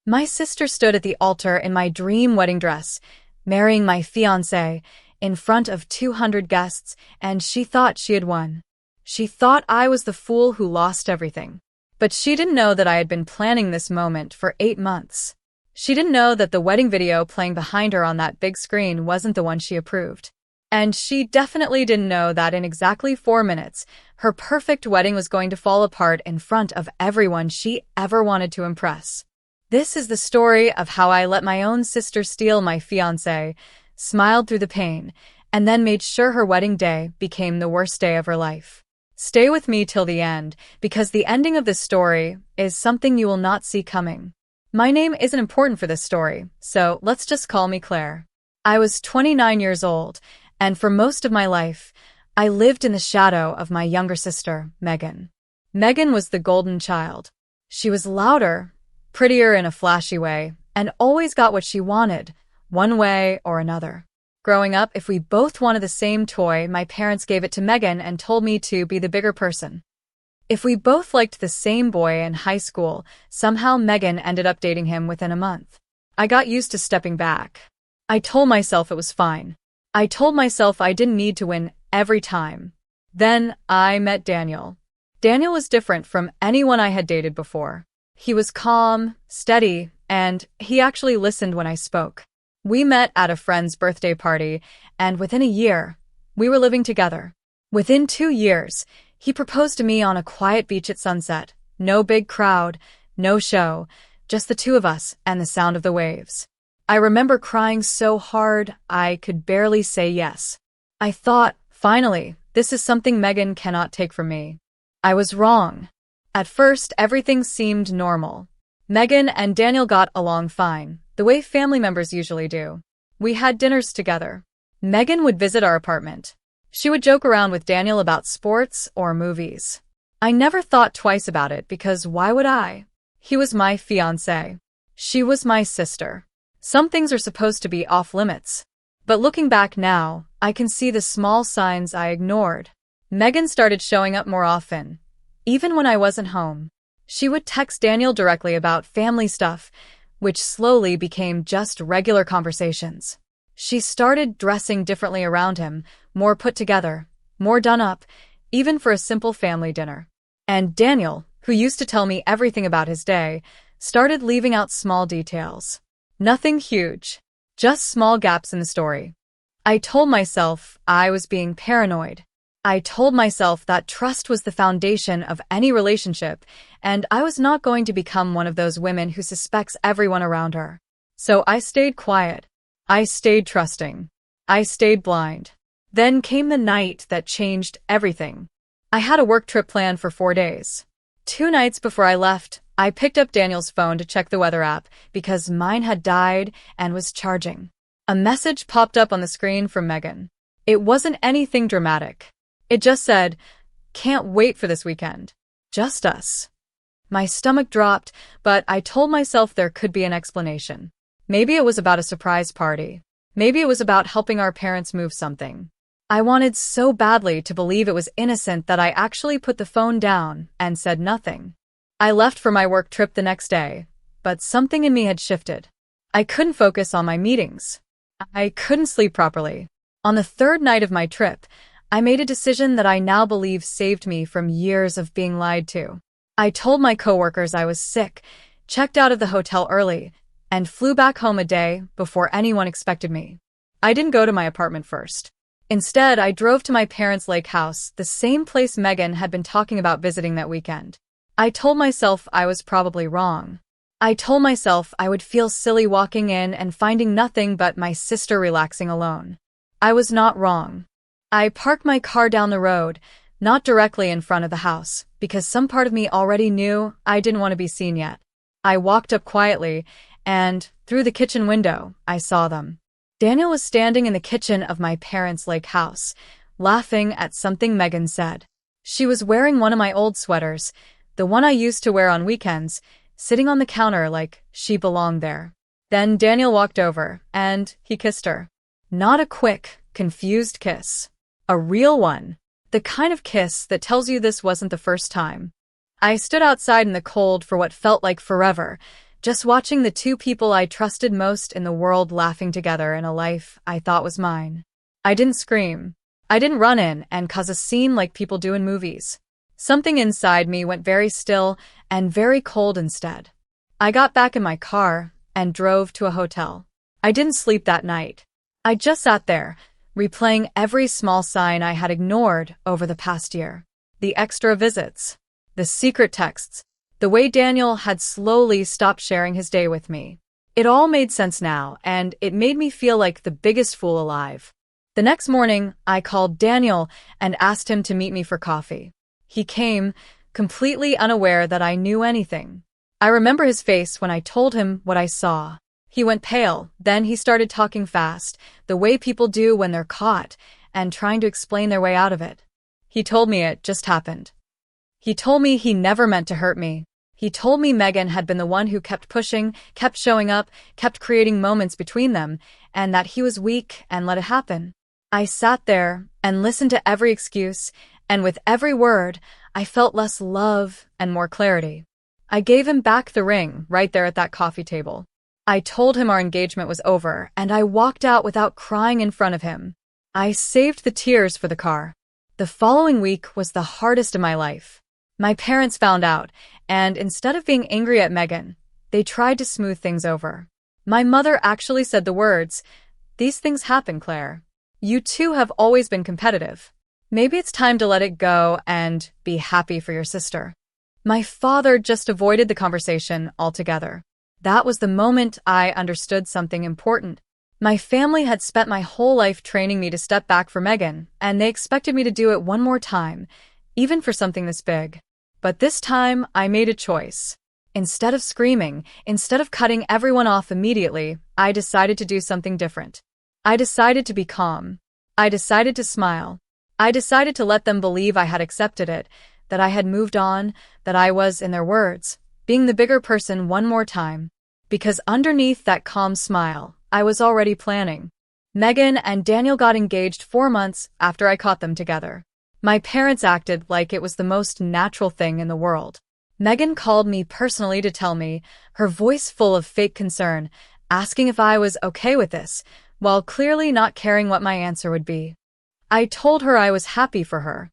My sister stood at the altar in my dream wedding dress, marrying my fiancé, in front of 200 guests, and she thought she had won. She thought I was the fool who lost everything. But she didn't know that I had been planning this moment for 8 months. She didn't know that the wedding video playing behind her on that big screen wasn't the one she approved. And she definitely didn't know that in exactly 4 minutes, her perfect wedding was going to fall apart in front of everyone she ever wanted to impress. This is the story of how I let my own sister steal my fiancé, smiled through the pain, and then made sure her wedding day became the worst day of her life. Stay with me till the end, because the ending of this story is something you will not see coming. My name isn't important for this story, so let's just call me Claire. I was 29 years old, and for most of my life, I lived in the shadow of my younger sister, Megan. Megan was the golden child. She was louder, prettier in a flashy way, and always got what she wanted, one way or another. Growing up, if we both wanted the same toy, my parents gave it to Megan and told me to be the bigger person. If we both liked the same boy in high school, somehow Megan ended up dating him within a month. I got used to stepping back. I told myself it was fine. I told myself I didn't need to win every time. Then I met Daniel. Daniel was different from anyone I had dated before. He was calm, steady, and he actually listened when I spoke. We met at a friend's birthday party, and within a year, we were living together. Within 2 years, he proposed to me on a quiet beach at sunset. No big crowd, no show, just the two of us and the sound of the waves. I remember crying so hard I could barely say yes. I thought, finally, this is something Megan cannot take from me. I was wrong. At first, everything seemed normal. Megan and Daniel got along fine, the way family members usually do. We had dinners together. Megan would visit our apartment. She would joke around with Daniel about sports or movies. I never thought twice about it because why would I? He was my fiancé. She was my sister. Some things are supposed to be off limits. But looking back now, I can see the small signs I ignored. Megan started showing up more often, even when I wasn't home. She would text Daniel directly about family stuff, which slowly became just regular conversations. She started dressing differently around him, more put together, more done up, even for a simple family dinner. And Daniel, who used to tell me everything about his day, started leaving out small details. Nothing huge, just small gaps in the story. I told myself I was being paranoid. I told myself that trust was the foundation of any relationship, and I was not going to become one of those women who suspects everyone around her. So I stayed quiet. I stayed trusting. I stayed blind. Then came the night that changed everything. I had a work trip planned for 4 days. 2 nights before I left, I picked up Daniel's phone to check the weather app because mine had died and was charging. A message popped up on the screen from Megan. It wasn't anything dramatic. It just said, "Can't wait for this weekend. Just us." My stomach dropped, but I told myself there could be an explanation. Maybe it was about a surprise party. Maybe it was about helping our parents move something. I wanted so badly to believe it was innocent that I actually put the phone down and said nothing. I left for my work trip the next day, but something in me had shifted. I couldn't focus on my meetings. I couldn't sleep properly. On the 3rd night of my trip, I made a decision that I now believe saved me from years of being lied to. I told my coworkers I was sick, checked out of the hotel early, and flew back home a day before anyone expected me. I didn't go to my apartment first. Instead, I drove to my parents' lake house, the same place Megan had been talking about visiting that weekend. I told myself I was probably wrong. I told myself I would feel silly walking in and finding nothing but my sister relaxing alone. I was not wrong. I parked my car down the road, not directly in front of the house, because some part of me already knew I didn't want to be seen yet. I walked up quietly, and through the kitchen window, I saw them. Daniel was standing in the kitchen of my parents' lake house, laughing at something Megan said. She was wearing one of my old sweaters, the one I used to wear on weekends, sitting on the counter like she belonged there. Then Daniel walked over, and he kissed her. Not a quick, confused kiss. A real one. The kind of kiss that tells you this wasn't the first time. I stood outside in the cold for what felt like forever, Just watching the two people I trusted most in the world laughing together in a life I thought was mine. I didn't scream. I didn't run in and cause a scene like people do in movies. Something inside me went very still and very cold instead. I got back in my car and drove to a hotel. I didn't sleep that night. I just sat there, replaying every small sign I had ignored over the past year. The extra visits, the secret texts, the way Daniel had slowly stopped sharing his day with me. It all made sense now, and it made me feel like the biggest fool alive. The next morning, I called Daniel and asked him to meet me for coffee. He came, completely unaware that I knew anything. I remember his face when I told him what I saw. He went pale, then he started talking fast, the way people do when they're caught, and trying to explain their way out of it. He told me it just happened. He told me he never meant to hurt me. He told me Megan had been the one who kept pushing, kept showing up, kept creating moments between them, and that he was weak and let it happen. I sat there and listened to every excuse, and with every word, I felt less love and more clarity. I gave him back the ring right there at that coffee table. I told him our engagement was over, and I walked out without crying in front of him. I saved the tears for the car. The following week was the hardest in my life. My parents found out, and instead of being angry at Megan, they tried to smooth things over. My mother actually said the words, "These things happen, Claire. You two have always been competitive. Maybe it's time to let it go and be happy for your sister." My father just avoided the conversation altogether. That was the moment I understood something important. My family had spent my whole life training me to step back for Megan, and they expected me to do it one more time, even for something this big. But this time, I made a choice. Instead of screaming, instead of cutting everyone off immediately, I decided to do something different. I decided to be calm. I decided to smile. I decided to let them believe I had accepted it, that I had moved on, that I was, in their words, being the bigger person one more time. Because underneath that calm smile, I was already planning. Megan and Daniel got engaged 4 months after I caught them together. My parents acted like it was the most natural thing in the world. Megan called me personally to tell me, her voice full of fake concern, asking if I was okay with this, while clearly not caring what my answer would be. I told her I was happy for her.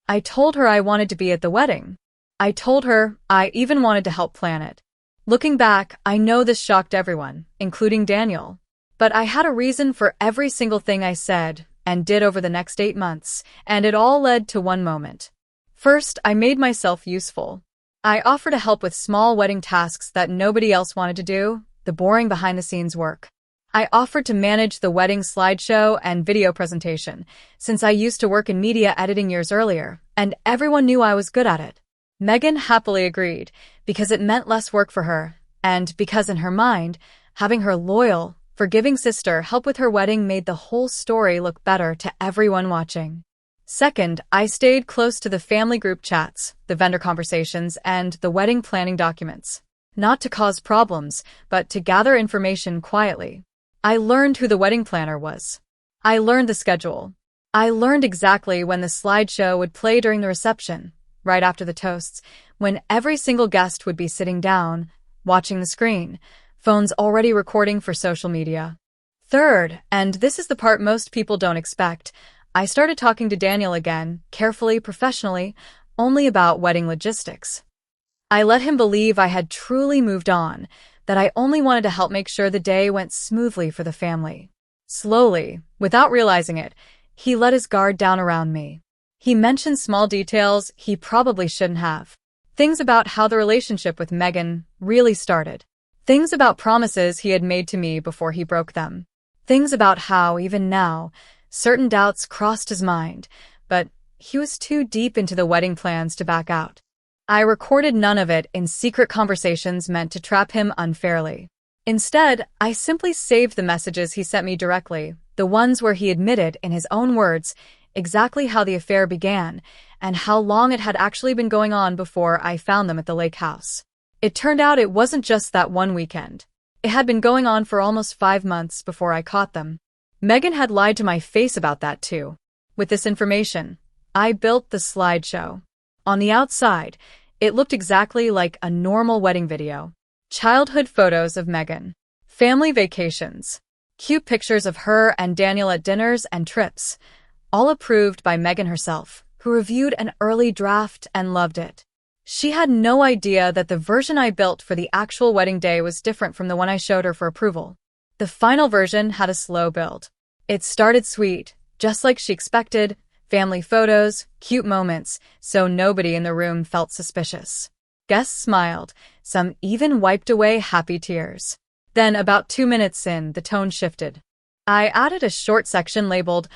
I told her I wanted to be at the wedding. I told her I even wanted to help plan it. Looking back, I know this shocked everyone, including Daniel. But I had a reason for every single thing I said and did over the next 8 months, and it all led to one moment. First, I made myself useful. I offered to help with small wedding tasks that nobody else wanted to do, the boring behind-the-scenes work. I offered to manage the wedding slideshow and video presentation, since I used to work in media editing years earlier, and everyone knew I was good at it. Megan happily agreed, because it meant less work for her, and because in her mind, having her loyal, forgiving sister help with her wedding made the whole story look better to everyone watching. Second, I stayed close to the family group chats, the vendor conversations, and the wedding planning documents. Not to cause problems, but to gather information quietly. I learned who the wedding planner was. I learned the schedule. I learned exactly when the slideshow would play during the reception, right after the toasts, when every single guest would be sitting down, watching the screen, phones already recording for social media. Third, and this is the part most people don't expect, I started talking to Daniel again, carefully, professionally, only about wedding logistics. I let him believe I had truly moved on, that I only wanted to help make sure the day went smoothly for the family. Slowly, without realizing it, he let his guard down around me. He mentioned small details he probably shouldn't have. Things about how the relationship with Megan really started. Things about promises he had made to me before he broke them. Things about how, even now, certain doubts crossed his mind, but he was too deep into the wedding plans to back out. I recorded none of it in secret conversations meant to trap him unfairly. Instead, I simply saved the messages he sent me directly, the ones where he admitted, in his own words, exactly how the affair began and how long it had actually been going on before I found them at the lake house. It turned out it wasn't just that one weekend. It had been going on for almost 5 months before I caught them. Megan had lied to my face about that too. With this information, I built the slideshow. On the outside, it looked exactly like a normal wedding video. childhood photos of Meghan, family vacations, cute pictures of her and Daniel at dinners and trips, all approved by Meghan herself, who reviewed an early draft and loved it. She had no idea that the version I built for the actual wedding day was different from the one I showed her for approval. The final version had a slow build. It started sweet, just like she expected, family photos, cute moments, so nobody in the room felt suspicious. Guests smiled, some even wiped away happy tears. Then, about 2 minutes in, the tone shifted. I added a short section labeled,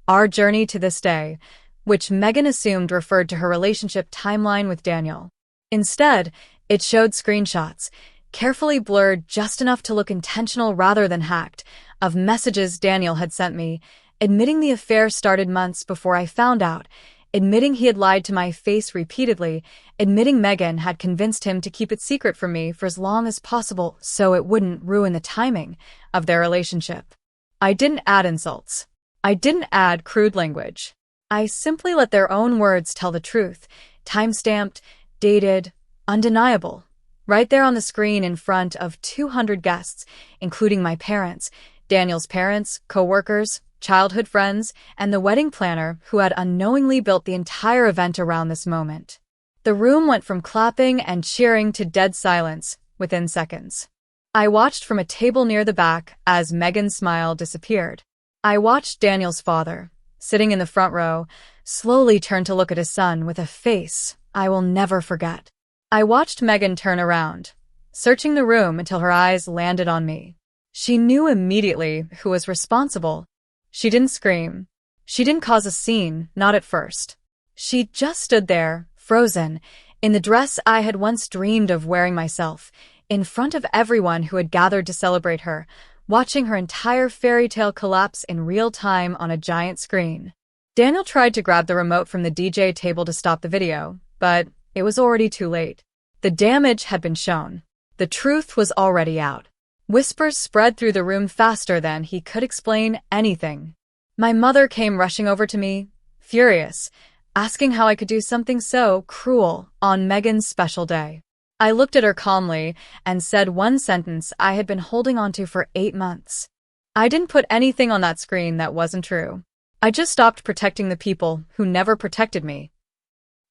"Our Journey to This Day," which Meghan assumed referred to her relationship timeline with Daniel. Instead, it showed screenshots, carefully blurred just enough to look intentional rather than hacked, of messages Daniel had sent me, admitting the affair started months before I found out, admitting he had lied to my face repeatedly, admitting Meghan had convinced him to keep it secret from me for as long as possible so it wouldn't ruin the timing of their relationship. I didn't add insults. I didn't add crude language. I simply let their own words tell the truth, time-stamped, dated, undeniable, right there on the screen in front of 200 guests, including my parents, Daniel's parents, co-workers, childhood friends, and the wedding planner who had unknowingly built the entire event around this moment. The room went from clapping and cheering to dead silence within seconds. I watched from a table near the back as Meghan's smile disappeared. I watched Daniel's father, sitting in the front row, slowly turn to look at his son with a face I will never forget. I watched Meghan turn around, searching the room until her eyes landed on me. She knew immediately who was responsible. She didn't scream. She didn't cause a scene, not at first. She just stood there, frozen, in the dress I had once dreamed of wearing myself, in front of everyone who had gathered to celebrate her, watching her entire fairy tale collapse in real time on a giant screen. Daniel tried to grab the remote from the DJ table to stop the video, but it was already too late. The damage had been shown. The truth was already out. Whispers spread through the room faster than he could explain anything. My mother came rushing over to me, furious, asking how I could do something so cruel on Meghan's special day. I looked at her calmly and said one sentence I had been holding onto for 8 months. I didn't put anything on that screen that wasn't true. I just stopped protecting the people who never protected me.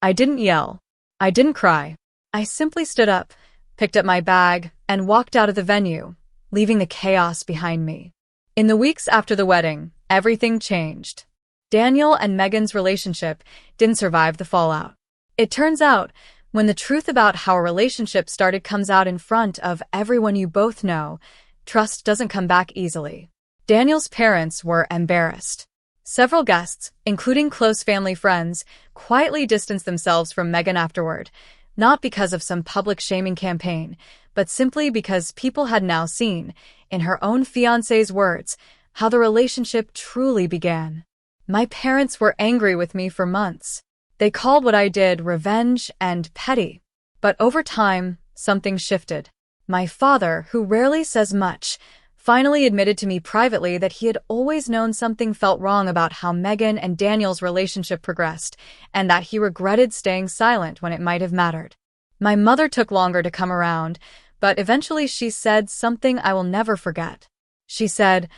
I didn't yell. I didn't cry. I simply stood up, picked up my bag, and walked out of the venue, leaving the chaos behind me. In the weeks after the wedding, everything changed. Daniel and Meghan's relationship didn't survive the fallout. It turns out, when the truth about how a relationship started comes out in front of everyone you both know, trust doesn't come back easily. Daniel's parents were embarrassed. Several guests, including close family friends, quietly distanced themselves from Meghan afterward, not because of some public shaming campaign, but simply because people had now seen, in her own fiancé's words, how the relationship truly began. My parents were angry with me for months. They called what I did revenge and petty. But over time, something shifted. My father, who rarely says much, finally admitted to me privately that he had always known something felt wrong about how Meghan and Daniel's relationship progressed, and that he regretted staying silent when it might have mattered. My mother took longer to come around, but eventually she said something I will never forget. She said,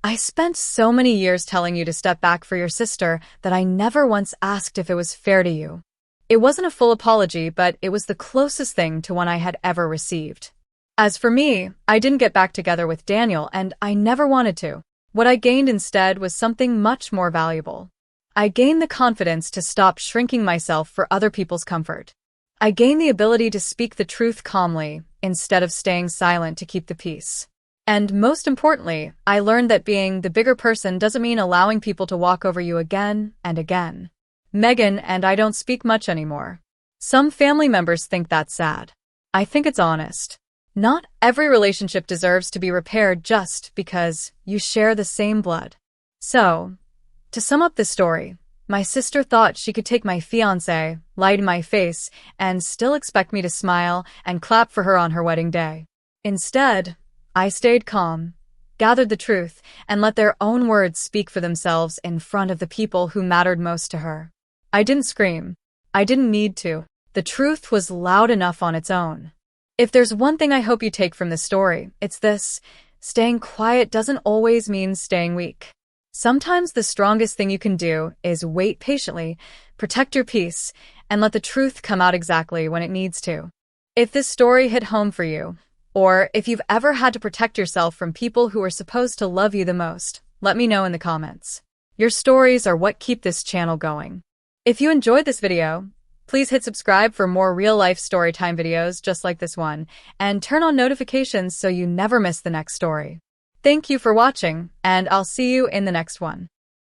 "I spent so many years telling you to step back for your sister that I never once asked if it was fair to you." It wasn't a full apology, but it was the closest thing to one I had ever received. As for me, I didn't get back together with Daniel, and I never wanted to. What I gained instead was something much more valuable. I gained the confidence to stop shrinking myself for other people's comfort. I gained the ability to speak the truth calmly, instead of staying silent to keep the peace. And most importantly, I learned that being the bigger person doesn't mean allowing people to walk over you again and again. Meghan and I don't speak much anymore. Some family members think that's sad. I think it's honest. Not every relationship deserves to be repaired just because you share the same blood. So, to sum up this story, my sister thought she could take my fiancé, lie to my face, and still expect me to smile and clap for her on her wedding day. Instead, I stayed calm, gathered the truth, and let their own words speak for themselves in front of the people who mattered most to her. I didn't scream. I didn't need to. The truth was loud enough on its own. If there's one thing I hope you take from this story, it's this: staying quiet doesn't always mean staying weak. Sometimes the strongest thing you can do is wait patiently, protect your peace, and let the truth come out exactly when it needs to. If this story hit home for you, or if you've ever had to protect yourself from people who are supposed to love you the most, let me know in the comments. Your stories are what keep this channel going. If you enjoyed this video, please hit subscribe for more real-life storytime videos just like this one, and turn on notifications so you never miss the next story. Thank you for watching, and I'll see you in the next one.